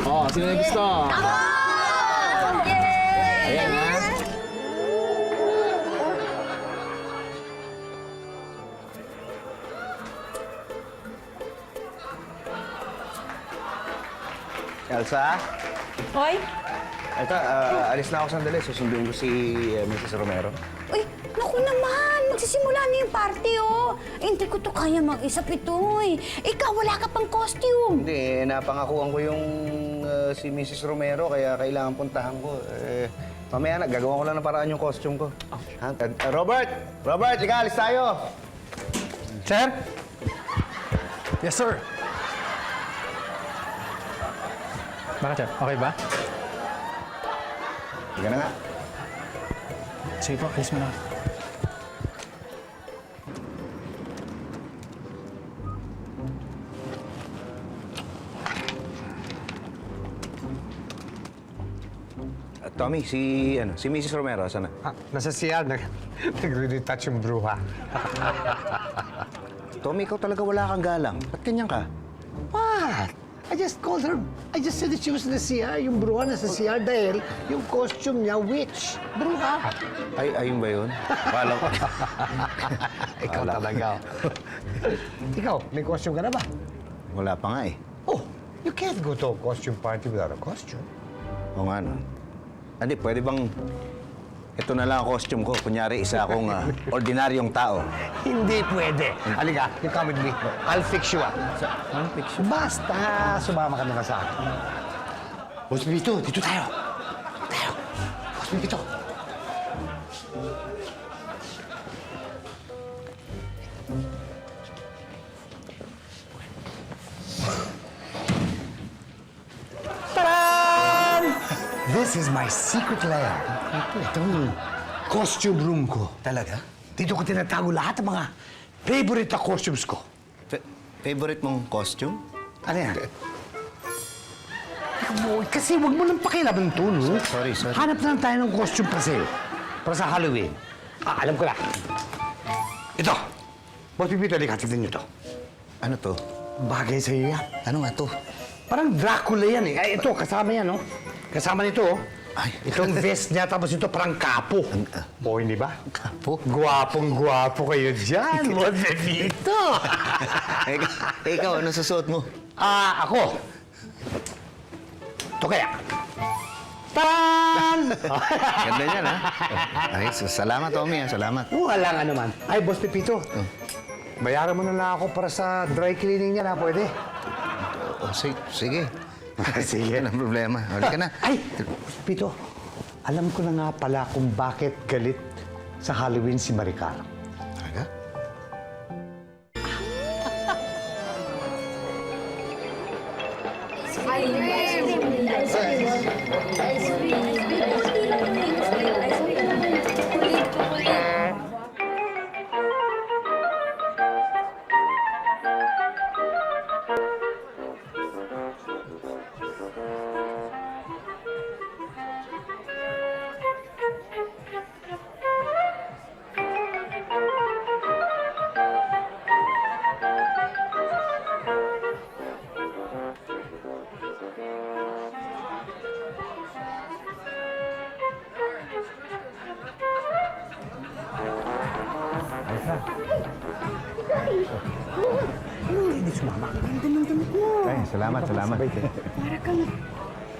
Oh, sino yung gusto? Ayan, ha? Elsa? Hoy! Ito, alis na ako sandali. Susunduin ko si Mrs. Romero. Uy, naku naman! Magsisimula na yung party, oh! Hindi ko to kaya mag-isa, Pitoy. Ikaw, wala ka pang costume. Hindi, napangakuan ko yung si Mrs. Romero, kaya kailangan puntahan ko. Mamaya na, gagawa ko lang ng paraan yung costume ko. Robert! Robert, ikaw, alis tayo! Sir? Yes, sir. Bakit, sir? Okay ba? Sige na nga. Sige po, alis mo na. Tommy, si Mrs. Romero, saan na? Nasa CR, nag-retouch yung bruha. Tommy, ikaw talaga wala kang galang. Ba't ganyan ka? What? I just called her. I just said that she was in the CR. Yung bruha nasa CR dahil yung costume niya, witch. Bruha. Ay, ayun ba yun? Akala ko. Ikaw talaga. Ikaw, may costume ka na ba? Wala pa nga eh. Oh, you can't go to a costume party without a costume. O nga, no? Hindi, pwede bang ito na lang ang costume ko? Kunyari, isa akong ordinaryong tao. Hindi pwede. Halika, you come with me. I'll fix you up. Anong picture? Basta, sumama ka na sa akin. Boss Pipito, dito tayo. Tayo. Boss Pipito. Taran! This is my secret lair. Itong costume room ko. Talaga? Dito ko tinatago lahat ng mga favorite na costumes ko. Favorite mong costume? Ano yan? Kasi wag mo nang pakialaman to, no? Sorry. Hanap na lang tayo ng costume pa sale. Para sa Halloween. Alam ko na. Ito. Boss Pipito, halika, tignan niyo to. Ano to? Bagay sa'yo yan. Ano nga to? Parang Dracula yan eh. Ay, ito, kasama yan, no? Kasama nito, oh. Ay. Itong vest niya, tapos ito parang kapo. O, hindi ba? Kapo? Gwapong-gwapo kayo dyan, Boss Pipito. Ikaw, ano susuot mo? Ako. Ito kaya. Tan! Ganda niyan, ha? Ay, salamat, Tommy, ha? Salamat. Walang ano man. Ay, Boss Pipito. Bayaran mo na lang ako para sa dry cleaning niya, na pwede? Sige. Sige. Walang problema. Huli ka na. Ay, Pito, alam ko na nga pala kung bakit galit sa Halloween si Maricar. Talaga? Hindi sumama. Ganda ng damit mo. Ay, salamat. Para kang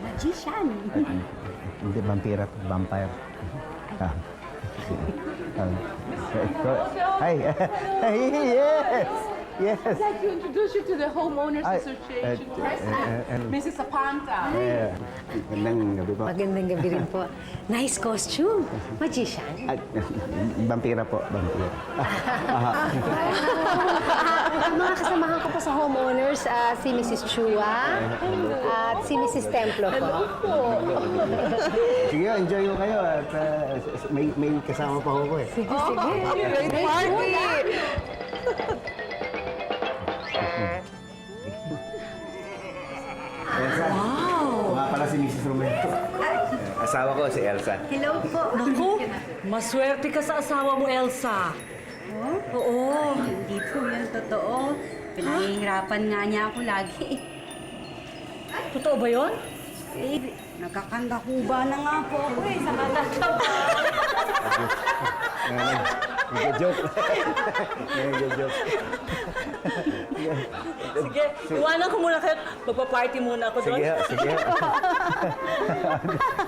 magician. Hindi, vampire. Hi. Yes. I'd like to introduce you to the Homeowners Association President, Mrs. Apanta. Magandang gabi po. Magandang gabi rin po. Nice costume. Magician. Vampira po, vampira. Mga kasamahan ko po sa homeowners, si Mrs. Chua at si Mrs. Templo po. Sige, enjoy ko kayo at may kasama pa ako eh. Sige, sige. Great party! Elsa. Wow! Nga pala si Mrs. Romero. Asawa ko, si Elsa. Hello po. Naku, maswerte ka sa asawa mo, Elsa. Oo. Hindi po yan totoo. Pinahihirapan nga niya ako lagi. Totoo ba yun? Eh, nagkakanda kuba na nga po ako eh. Sa Nag-joke. Nag-joke. Sige, iwanan ko muna kayo. Magpa-party muna ako doon. Sige, sige.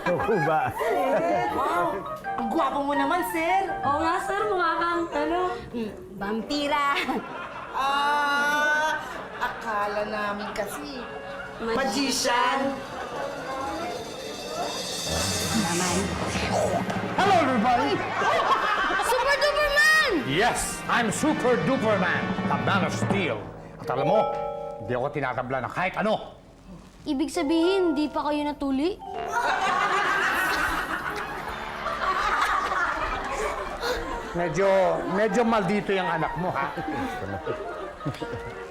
Kuba. Ang gwapo mo naman, sir. Oo nga, sir. Mukha kang, ano? Vampira. Akala namin kasi magician. Naman. Hello, everybody! Super Duperman! Yes, I'm Super Duper Man, the Man of Steel. At alam mo, hindi ako tinatabla ng kahit ano. Ibig sabihin, di pa kayo natuli? Medyo maldito yung anak mo, ha?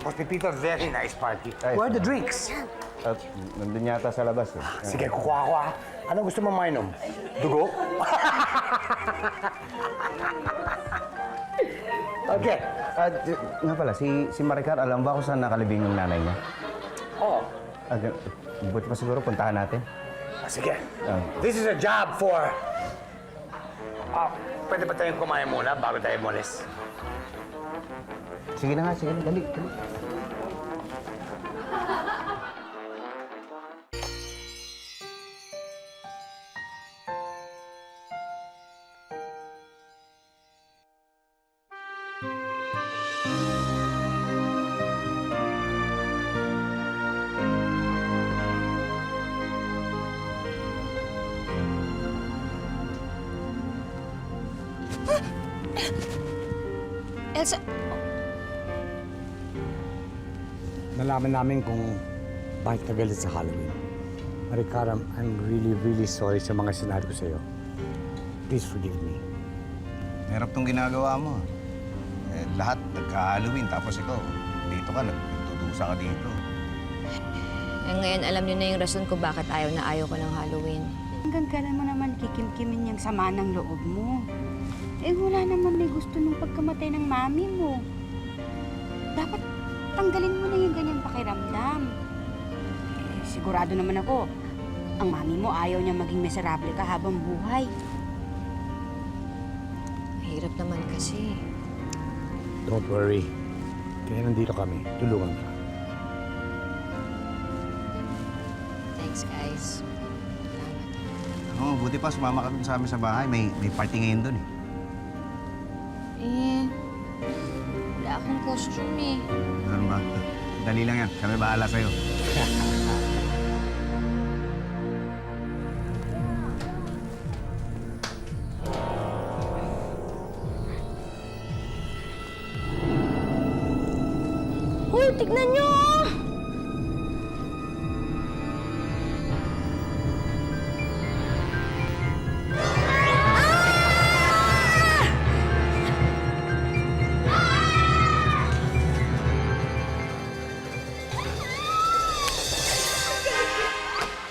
But Peter, very nice party. Where are the drinks? At nandun yata sa labas eh. Sige, kukuha ko, ha? Anong gusto mo mainom? Dugo? Okay. At nga pala, si Maricar, alam ba kung saan nakalibing yung nanay niya? Oh, Buti pa siguro puntahan natin. sige. This is a job for... pwede ba tayong kumain muna bago tayo umalis? Sige na nga, sige na. Dali, dali. Elsa, Nalaman namin kung bakit ka galit sa Halloween. Maricar, I'm really, really sorry sa mga sinabi ko sa'yo. Please forgive me. Merap tong ginagawa mo. Lahat nagka-Halloween, tapos ikaw, dito ka, nagtutusa ka dito. ngayon alam niyo na yung rason ko bakit ayaw ko ng Halloween. Hanggang kailan mo naman kikimkimin yung sama ng loob mo? Eh, wala naman may gusto nung pagkamatay ng mami mo. Dapat tanggalin mo na yung ganyang pakiramdam. Eh, sigurado naman ako, ang mami mo ayaw niya maging miserable ka habang buhay. Mahirap naman kasi. Don't worry. Kaya nandito kami. Tulungan ka. Thanks, guys. Oo, buti pa sumama ka dun sa amin sa bahay. May party ngayon dun eh. Wala akong costume eh. Ano ba? Dali lang yan. Kami bahala sa'yo. Hoy, tignan niyo!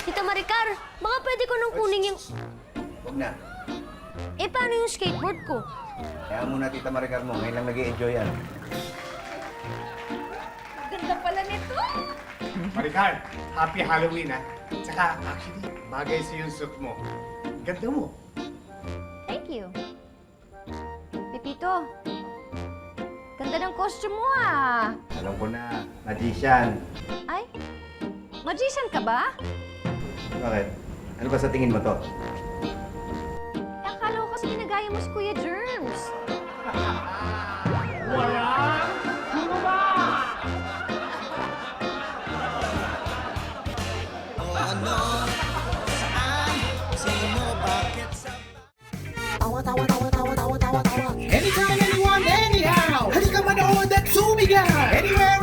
Tita Maricar, baka pwede ko nung kunin yung... Huwag na. Eh, paano yung skateboard ko? Kaya muna, Tita Maricar mo. Ngayon lang nag-i-enjoy yan. Maricar, happy Halloween, ha? Tsaka, actually, bagay sa yung suit mo. Ganda mo. Thank you. Pipito, ganda ng costume mo ah. Alam ko na. Magician. Ay, magician ka ba? Bakit? Ano ba sa tingin mo to? Akala ko kasi ginagaya mo si Kuya Germs. Anytime, anyone, anyhow. Halika manood at sumigaw. Anywhere,